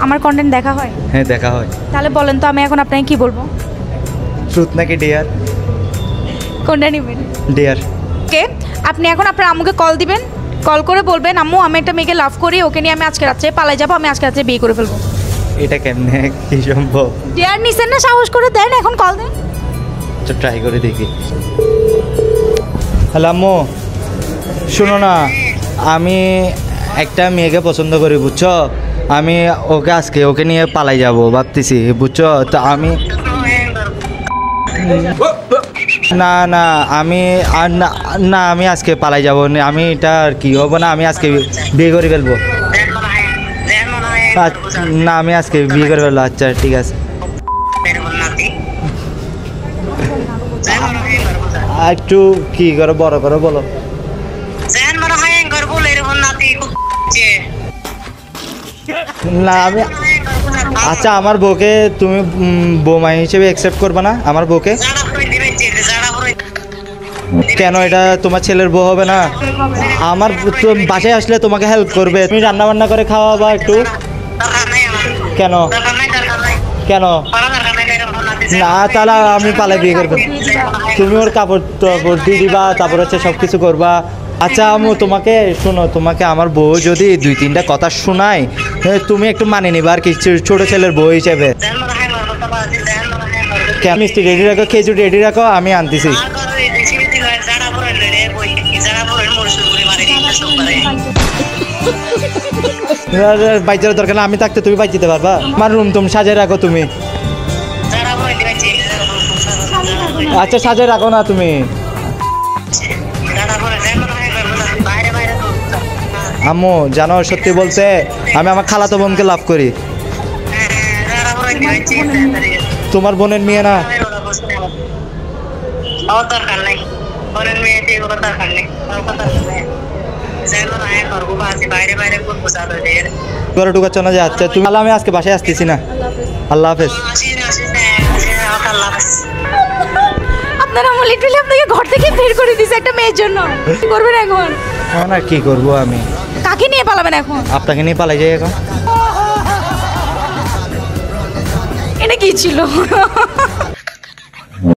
আমার কন্টেন্ট দেখা হয়? হ্যাঁ দেখা হয়। তাহলে বলেন তো আমি এখন আপনাকে কি বলবো? ট্রুথ নাকি ডেয়ার? কোনটা নেবেন? ডেয়ার। ওকে, আপনি এখন আপনার আম্মুকে কল দিবেন, কল করে বলবেন আম্মু আমি একটা মেয়েকে লাভ করি, ওকে নিয়ে আমি আজকে রাত্রে পালাই যাবো, আমি আজকে রাত্রে বিয়ে করে ফেলবো। এটা কেমনে কি সম্ভব? ডেয়ার নিছেন না, সাহস করে দেন, এখন কল দেন। তো ট্রাই করে দেখি। হ্যালো আম্মু, শোনো না, আমি একটা মেয়েকে পছন্দ করি বুঝছো, আমি ওকে নিয়ে পালাই যাব ভাবতেছি বুঝছো। তো আমি না না আমি না আমি আজকে পালাই যাব, আমি এটা আর কি হবো না, আমি আজকে বিয়ে করে ফেলবো। না আমি আজকে বিয়ে করে ফেলবো। আচ্ছা ঠিক আছে। একটু কি করো, বড় করো বলো। না আমি আচ্ছা আমার বউকে তুমি বৌমা হিসেবে অ্যাকসেপ্ট করবে না? আমার বউকে কেন? এটা তোমার ছেলের বউ হবে না? আমার বাসায় আসলে তোমাকে হেল্প করবে, তুমি রান্না বান্না করে খাওয়াবা একটু। কেন কেন? না তাহলে আমি পালাই বিয়ে করবো। তুমি ওর কাপড় টাপড় দিয়ে দিবা, তারপর হচ্ছে সব কিছু করবা। আচ্ছা আম্মু তোমাকে শোনো, তোমাকে আমার বউ যদি 2-3টা কথা শোনায় তুমি একটু মানে নিবা আর কি, ছোট ছেলের বউ হিসেবে। মিষ্টি রেডি রাখো, খেজুর রেডি রাখো, আমি আনতেছি। বাইচার দরকার না, আমি থাকতে তুমি বাইচ দিতে পারবা? আমার রুম তুমি সাজিয়ে রাখো তুমি। আচ্ছা সাজিয়ে রাখো না তুমি। আম্মু জানো সত্যি বলতে আমি আমার খালাতো বোনকে লাভ করি। তোমার বোনের মেয়ে না? ঘরে ঢুকাচ্ছ না যে? আচ্ছা তুমি, আমি আজকে বাসায় আসতেছি না। আল্লাহ হাফেজ। আপনারা লিটারালি আপনাকে ঘর থেকে বের করে দিয়েছে একটা মেয়ের জন্য, কি করবেন এখন? এখন আর কি করবো আমি? কাকে নিয়ে পালাবেন এখন? আপনাকে নিয়ে পালাই যাই এখন। এটা কি ছিল?